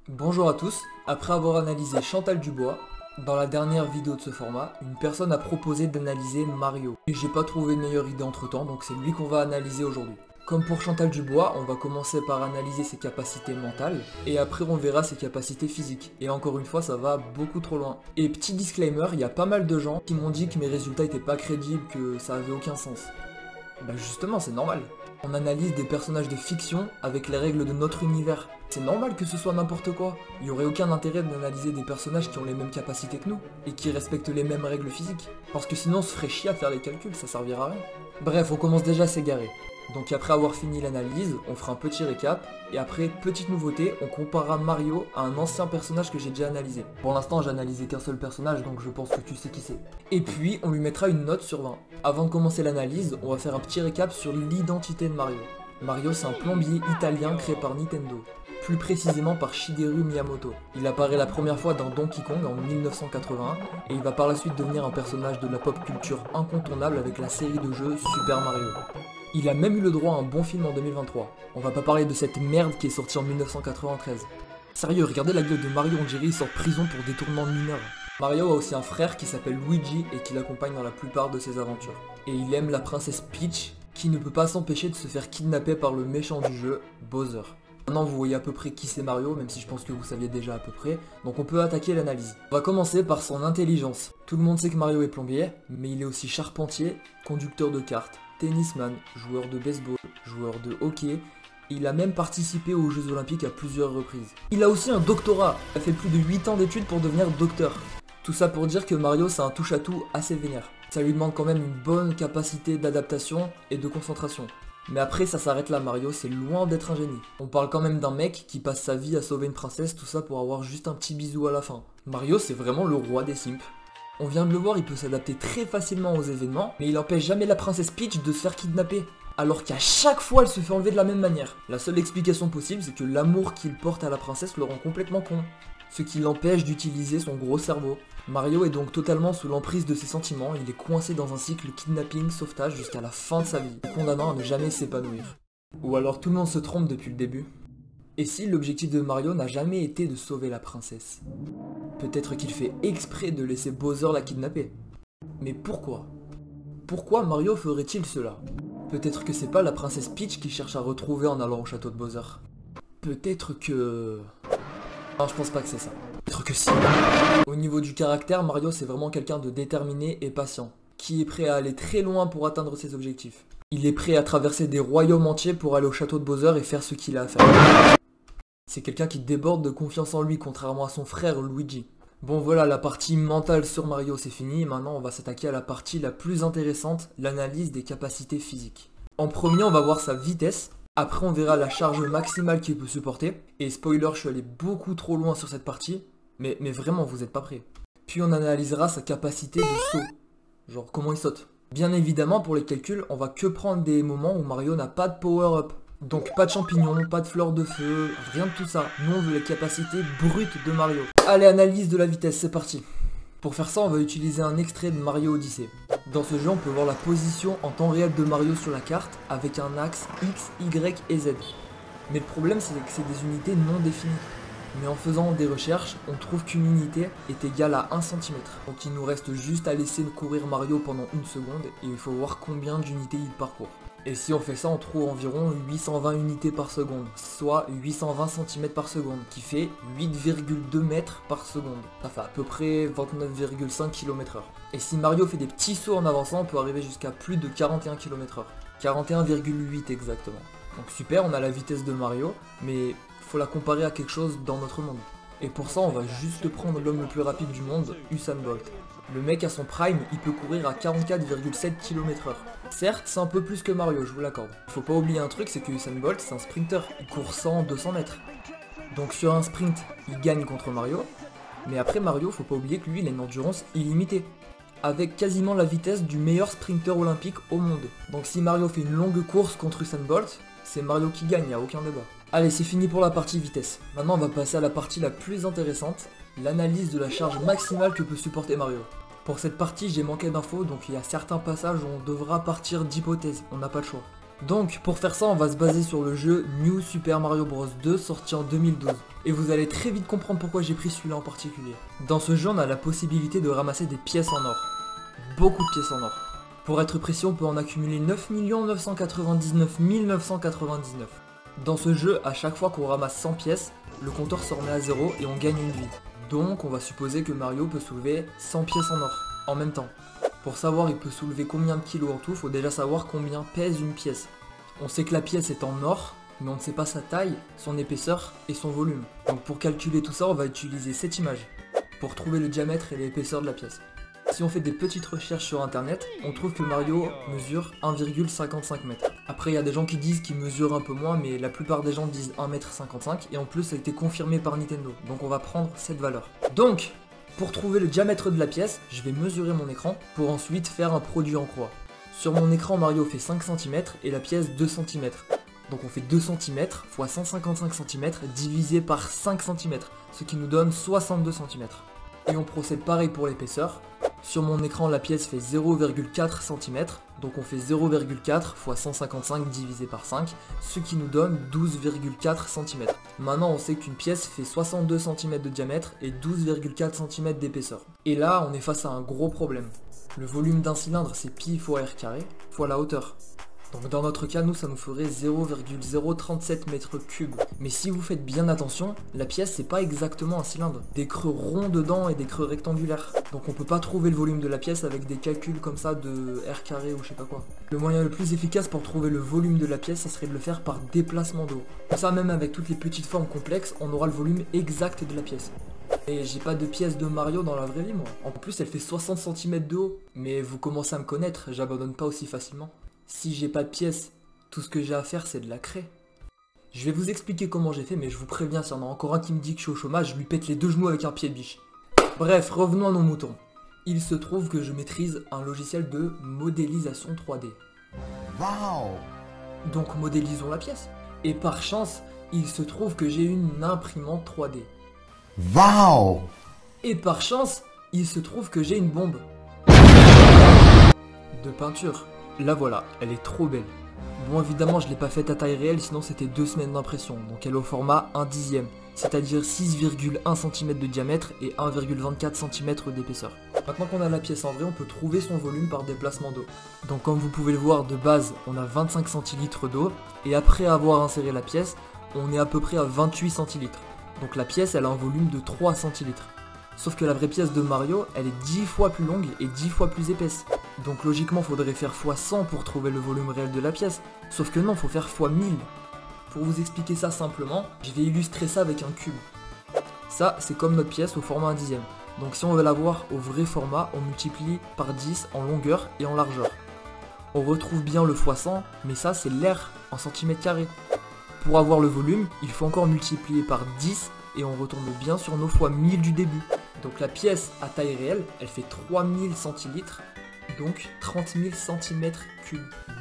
Bonjour à tous, après avoir analysé Chantal Dubois, dans la dernière vidéo de ce format, une personne a proposé d'analyser Mario. Et j'ai pas trouvé de meilleure idée entre temps, donc c'est lui qu'on va analyser aujourd'hui. Comme pour Chantal Dubois, on va commencer par analyser ses capacités mentales, et après on verra ses capacités physiques. Et encore une fois, ça va beaucoup trop loin. Et petit disclaimer, il y a pas mal de gens qui m'ont dit que mes résultats étaient pas crédibles, que ça avait aucun sens. Bah justement, c'est normal. On analyse des personnages de fiction avec les règles de notre univers. C'est normal que ce soit n'importe quoi. Il n'y aurait aucun intérêt d'analyser des personnages qui ont les mêmes capacités que nous et qui respectent les mêmes règles physiques. Parce que sinon on se ferait chier à faire les calculs, ça servira à rien. Bref, on commence déjà à s'égarer. Donc après avoir fini l'analyse, on fera un petit récap, et après, petite nouveauté, on comparera Mario à un ancien personnage que j'ai déjà analysé. Pour l'instant, j'ai analysé qu'un seul personnage, donc je pense que tu sais qui c'est. Et puis, on lui mettra une note sur 20. Avant de commencer l'analyse, on va faire un petit récap sur l'identité de Mario. Mario, c'est un plombier italien créé par Nintendo, plus précisément par Shigeru Miyamoto. Il apparaît la première fois dans Donkey Kong en 1981, et il va par la suite devenir un personnage de la pop culture incontournable avec la série de jeux Super Mario. Il a même eu le droit à un bon film en 2023. On va pas parler de cette merde qui est sortie en 1993. Sérieux, regardez la gueule de Mario, on dirait il sort de prison pour détournement de mineurs. Mario a aussi un frère qui s'appelle Luigi et qui l'accompagne dans la plupart de ses aventures. Et il aime la princesse Peach, qui ne peut pas s'empêcher de se faire kidnapper par le méchant du jeu, Bowser. Maintenant vous voyez à peu près qui c'est Mario, même si je pense que vous saviez déjà à peu près, donc on peut attaquer l'analyse. On va commencer par son intelligence. Tout le monde sait que Mario est plombier, mais il est aussi charpentier, conducteur de cartes, tennisman, joueur de baseball, joueur de hockey. Il a même participé aux Jeux Olympiques à plusieurs reprises. Il a aussi un doctorat, il a fait plus de 8 ans d'études pour devenir docteur. Tout ça pour dire que Mario c'est un touche-à-tout assez vénère. Ça lui demande quand même une bonne capacité d'adaptation et de concentration. Mais après ça s'arrête là, Mario c'est loin d'être un génie. On parle quand même d'un mec qui passe sa vie à sauver une princesse, tout ça pour avoir juste un petit bisou à la fin. Mario c'est vraiment le roi des simps. On vient de le voir, il peut s'adapter très facilement aux événements, mais il n'empêche jamais la princesse Peach de se faire kidnapper. Alors qu'à chaque fois elle se fait enlever de la même manière. La seule explication possible c'est que l'amour qu'il porte à la princesse le rend complètement con. Ce qui l'empêche d'utiliser son gros cerveau. Mario est donc totalement sous l'emprise de ses sentiments, il est coincé dans un cycle kidnapping-sauvetage jusqu'à la fin de sa vie, condamnant à ne jamais s'épanouir. Ou alors tout le monde se trompe depuis le début. Et si l'objectif de Mario n'a jamais été de sauver la princesse? Peut-être qu'il fait exprès de laisser Bowser la kidnapper. Mais pourquoi? Pourquoi Mario ferait-il cela? Peut-être que c'est pas la princesse Peach qu'il cherche à retrouver en allant au château de Bowser. Peut-être que... Non, je pense pas que c'est ça. Peut-être que si. Au niveau du caractère, Mario c'est vraiment quelqu'un de déterminé et patient, qui est prêt à aller très loin pour atteindre ses objectifs. Il est prêt à traverser des royaumes entiers pour aller au château de Bowser et faire ce qu'il a à faire. C'est quelqu'un qui déborde de confiance en lui, contrairement à son frère Luigi. Bon voilà, la partie mentale sur Mario c'est fini, maintenant on va s'attaquer à la partie la plus intéressante, l'analyse des capacités physiques. En premier on va voir sa vitesse, après on verra la charge maximale qu'il peut supporter, et spoiler je suis allé beaucoup trop loin sur cette partie, mais vraiment vous êtes pas prêts. Puis on analysera sa capacité de saut, genre comment il saute. Bien évidemment pour les calculs on va que prendre des moments où Mario n'a pas de power-up. Donc pas de champignons, pas de fleurs de feu, rien de tout ça. Nous on veut les capacités brutes de Mario. Allez, analyse de la vitesse, c'est parti. Pour faire ça on va utiliser un extrait de Mario Odyssey. Dans ce jeu on peut voir la position en temps réel de Mario sur la carte avec un axe X, Y et Z. Mais le problème c'est que c'est des unités non définies. Mais en faisant des recherches, on trouve qu'une unité est égale à 1 cm. Donc il nous reste juste à laisser courir Mario pendant 1 seconde et il faut voir combien d'unités il parcourt. Et si on fait ça, on trouve environ 820 unités par seconde, soit 820 cm par seconde, qui fait 8,2 mètres par seconde. Ça fait à peu près 29,5 km/h. Et si Mario fait des petits sauts en avançant, on peut arriver jusqu'à plus de 41 km/h. 41,8 exactement. Donc super, on a la vitesse de Mario, mais faut la comparer à quelque chose dans notre monde. Et pour ça, on va juste prendre l'homme le plus rapide du monde, Usain Bolt. Le mec à son prime, il peut courir à 44,7 km/h. Certes, c'est un peu plus que Mario, je vous l'accorde. Faut pas oublier un truc, c'est que Usain Bolt, c'est un sprinter. Il court 100-200 mètres. Donc sur un sprint, il gagne contre Mario. Mais après Mario, faut pas oublier que lui, il a une endurance illimitée. Avec quasiment la vitesse du meilleur sprinter olympique au monde. Donc si Mario fait une longue course contre Usain Bolt, c'est Mario qui gagne, y a aucun débat. Allez, c'est fini pour la partie vitesse. Maintenant, on va passer à la partie la plus intéressante, l'analyse de la charge maximale que peut supporter Mario. Pour cette partie, j'ai manqué d'infos, donc il y a certains passages où on devra partir d'hypothèses, on n'a pas le choix. Donc pour faire ça on va se baser sur le jeu New Super Mario Bros 2 sorti en 2012. Et vous allez très vite comprendre pourquoi j'ai pris celui-là en particulier. Dans ce jeu on a la possibilité de ramasser des pièces en or. Beaucoup de pièces en or. Pour être précis on peut en accumuler 9 999 999. Dans ce jeu à chaque fois qu'on ramasse 100 pièces, le compteur se remet à 0 et on gagne une vie. Donc on va supposer que Mario peut soulever 100 pièces en or en même temps. Pour savoir il peut soulever combien de kilos en tout, faut déjà savoir combien pèse une pièce. On sait que la pièce est en or, mais on ne sait pas sa taille, son épaisseur et son volume. Donc pour calculer tout ça, on va utiliser cette image pour trouver le diamètre et l'épaisseur de la pièce. Si on fait des petites recherches sur internet, on trouve que Mario mesure 1,55 m. Après il y a des gens qui disent qu'il mesure un peu moins, mais la plupart des gens disent 1,55 m et en plus ça a été confirmé par Nintendo. Donc on va prendre cette valeur. Donc pour trouver le diamètre de la pièce, je vais mesurer mon écran pour ensuite faire un produit en croix. Sur mon écran, Mario fait 5 cm et la pièce 2 cm. Donc on fait 2 cm x 155 cm divisé par 5 cm, ce qui nous donne 62 cm. Et on procède pareil pour l'épaisseur. Sur mon écran, la pièce fait 0,4 cm, donc on fait 0,4 x 155 divisé par 5, ce qui nous donne 12,4 cm. Maintenant on sait qu'une pièce fait 62 cm de diamètre et 12,4 cm d'épaisseur. Et là on est face à un gros problème. Le volume d'un cylindre c'est pi fois r carré fois la hauteur. Donc dans notre cas, nous ça nous ferait 0,037 mètres cubes. Mais si vous faites bien attention, la pièce c'est pas exactement un cylindre. Des creux ronds dedans et des creux rectangulaires. Donc on peut pas trouver le volume de la pièce avec des calculs comme ça de r carré ou je sais pas quoi. Le moyen le plus efficace pour trouver le volume de la pièce, ça serait de le faire par déplacement d'eau. Comme ça, même avec toutes les petites formes complexes, on aura le volume exact de la pièce. Et j'ai pas de pièce de Mario dans la vraie vie moi. En plus elle fait 60 cm de haut. Mais vous commencez à me connaître, j'abandonne pas aussi facilement. Si j'ai pas de pièce, tout ce que j'ai à faire c'est de la craie. Je vais vous expliquer comment j'ai fait, mais je vous préviens, s'il y en a encore un qui me dit que je suis au chômage, je lui pète les deux genoux avec un pied de biche. Bref, revenons à nos moutons. Il se trouve que je maîtrise un logiciel de modélisation 3D. Waouh! Donc modélisons la pièce. Et par chance, il se trouve que j'ai une imprimante 3D. Waouh! Et par chance, il se trouve que j'ai une bombe de peinture. La voilà, elle est trop belle. Bon évidemment je l'ai pas faite à taille réelle, sinon c'était 2 semaines d'impression. Donc elle est au format 1/10, c'est-à-dire 6,1 cm de diamètre et 1,24 cm d'épaisseur. Maintenant qu'on a la pièce en vrai, on peut trouver son volume par déplacement d'eau. Donc comme vous pouvez le voir, de base on a 25 centilitres d'eau, et après avoir inséré la pièce, on est à peu près à 28 centilitres. Donc la pièce elle a un volume de 3 centilitres. Sauf que la vraie pièce de Mario, elle est 10 fois plus longue et 10 fois plus épaisse. Donc logiquement, faudrait faire x100 pour trouver le volume réel de la pièce. Sauf que non, faut faire x1000. Pour vous expliquer ça simplement, je vais illustrer ça avec un cube. Ça, c'est comme notre pièce au format 1/10. Donc si on veut l'avoir au vrai format, on multiplie par 10 en longueur et en largeur. On retrouve bien le x100, mais ça c'est l'air en centimètres carrés. Pour avoir le volume, il faut encore multiplier par 10 et on retombe bien sur nos fois 1000 du début. Donc la pièce à taille réelle, elle fait 3000 centilitres, donc 30 000 cm3,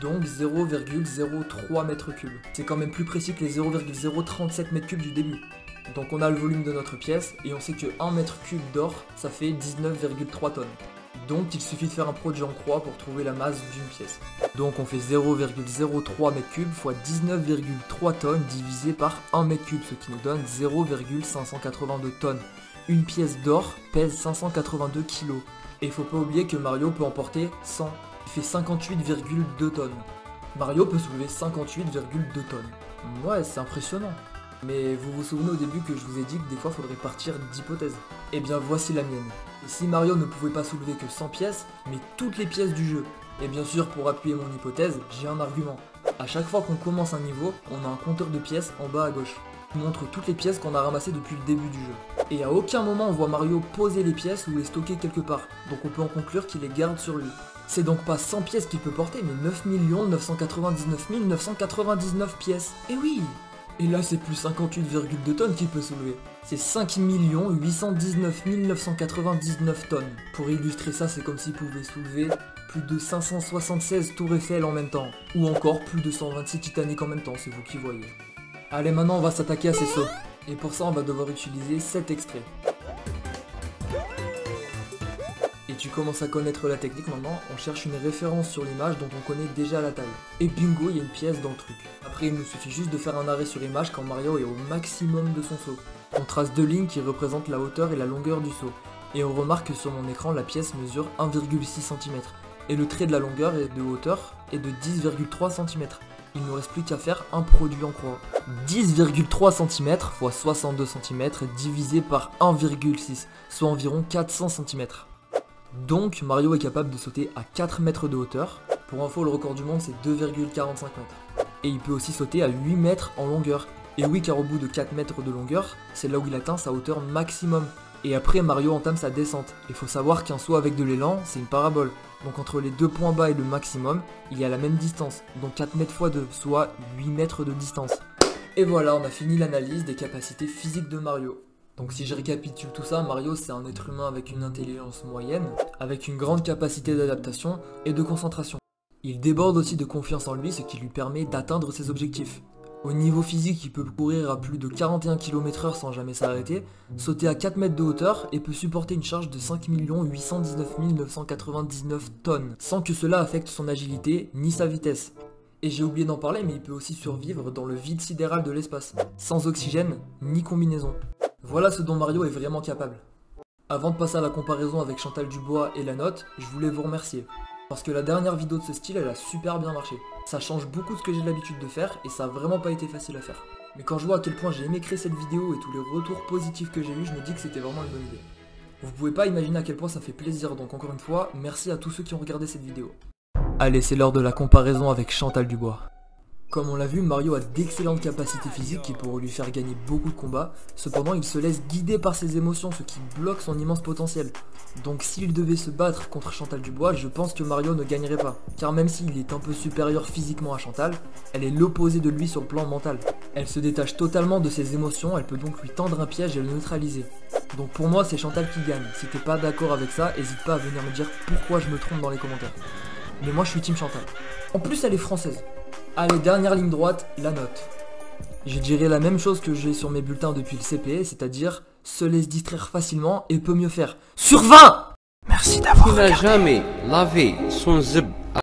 donc 0,03 m3. C'est quand même plus précis que les 0,037 m3 du début. Donc on a le volume de notre pièce et on sait que 1 m3 d'or, ça fait 19,3 tonnes. Donc il suffit de faire un produit en croix pour trouver la masse d'une pièce. Donc on fait 0,03 m3 fois 19,3 tonnes divisé par 1 m3, ce qui nous donne 0,582 tonnes. Une pièce d'or pèse 582 kg. Et faut pas oublier que Mario peut en porter 100. Il fait 58,2 tonnes. Mario peut soulever 58,2 tonnes. Ouais, c'est impressionnant. Mais vous vous souvenez au début que je vous ai dit que des fois faudrait partir d'hypothèses. Et bien voici la mienne. Et si Mario ne pouvait pas soulever que 100 pièces, mais toutes les pièces du jeu. Et bien sûr, pour appuyer mon hypothèse, j'ai un argument. À chaque fois qu'on commence un niveau, on a un compteur de pièces en bas à gauche. Qui montre toutes les pièces qu'on a ramassées depuis le début du jeu. Et à aucun moment on voit Mario poser les pièces ou les stocker quelque part. Donc on peut en conclure qu'il les garde sur lui. C'est donc pas 100 pièces qu'il peut porter, mais 9 999 999 pièces. Et oui! Et là c'est plus 58,2 tonnes qu'il peut soulever. C'est 5 819 999 tonnes. Pour illustrer ça, c'est comme s'il pouvait soulever plus de 576 tours Eiffel en même temps. Ou encore plus de 126 Titanic en même temps, c'est vous qui voyez. Allez, maintenant on va s'attaquer à ces sauts. Et pour ça on va devoir utiliser cet extrait. Et tu commences à connaître la technique maintenant, on cherche une référence sur l'image dont on connaît déjà la taille. Et bingo, il y a une pièce dans le truc. Après il nous suffit juste de faire un arrêt sur image quand Mario est au maximum de son saut. On trace deux lignes qui représentent la hauteur et la longueur du saut. Et on remarque que sur mon écran la pièce mesure 1,6 cm. Et le trait de la longueur et de hauteur est de 10,3 cm. Il ne nous reste plus qu'à faire un produit en croix. 10,3 cm x 62 cm divisé par 1,6, soit environ 400 cm. Donc Mario est capable de sauter à 4 mètres de hauteur. Pour info, le record du monde c'est 2,45 mètres. Et il peut aussi sauter à 8 mètres en longueur. Et oui, car au bout de 4 mètres de longueur, c'est là où il atteint sa hauteur maximum. Et après Mario entame sa descente. Il faut savoir qu'un saut avec de l'élan, c'est une parabole. Donc entre les deux points bas et le maximum, il y a la même distance. Donc 4 mètres x 2, soit 8 mètres de distance. Et voilà, on a fini l'analyse des capacités physiques de Mario. Donc si je récapitule tout ça, Mario c'est un être humain avec une intelligence moyenne, avec une grande capacité d'adaptation et de concentration. Il déborde aussi de confiance en lui, ce qui lui permet d'atteindre ses objectifs. Au niveau physique, il peut courir à plus de 41 km/h sans jamais s'arrêter, sauter à 4 mètres de hauteur et peut supporter une charge de 5 819 999 tonnes, sans que cela affecte son agilité ni sa vitesse. Et j'ai oublié d'en parler, mais il peut aussi survivre dans le vide sidéral de l'espace, sans oxygène ni combinaison. Voilà ce dont Mario est vraiment capable. Avant de passer à la comparaison avec Chantal Dubois et la note, je voulais vous remercier. Parce que la dernière vidéo de ce style, elle a super bien marché. Ça change beaucoup de ce que j'ai l'habitude de faire et ça a vraiment pas été facile à faire. Mais quand je vois à quel point j'ai aimé créer cette vidéo et tous les retours positifs que j'ai eu, je me dis que c'était vraiment une bonne idée. Vous pouvez pas imaginer à quel point ça fait plaisir, donc encore une fois, merci à tous ceux qui ont regardé cette vidéo. Allez, c'est l'heure de la comparaison avec Chantal Dubois. Comme on l'a vu, Mario a d'excellentes capacités physiques qui pourront lui faire gagner beaucoup de combats, cependant il se laisse guider par ses émotions, ce qui bloque son immense potentiel. Donc s'il devait se battre contre Chantal Dubois, je pense que Mario ne gagnerait pas, car même s'il est un peu supérieur physiquement à Chantal, elle est l'opposé de lui sur le plan mental. Elle se détache totalement de ses émotions, elle peut donc lui tendre un piège et le neutraliser. Donc pour moi c'est Chantal qui gagne. Si t'es pas d'accord avec ça, n'hésite pas à venir me dire pourquoi je me trompe dans les commentaires. Mais moi je suis team Chantal. En plus elle est française. Allez, dernière ligne droite, la note. Je dirais la même chose que j'ai sur mes bulletins depuis le CP, c'est-à-dire se laisse distraire facilement et peut mieux faire. Sur 20! Merci d'avoir regardé. Il n'a jamais lavé son zeb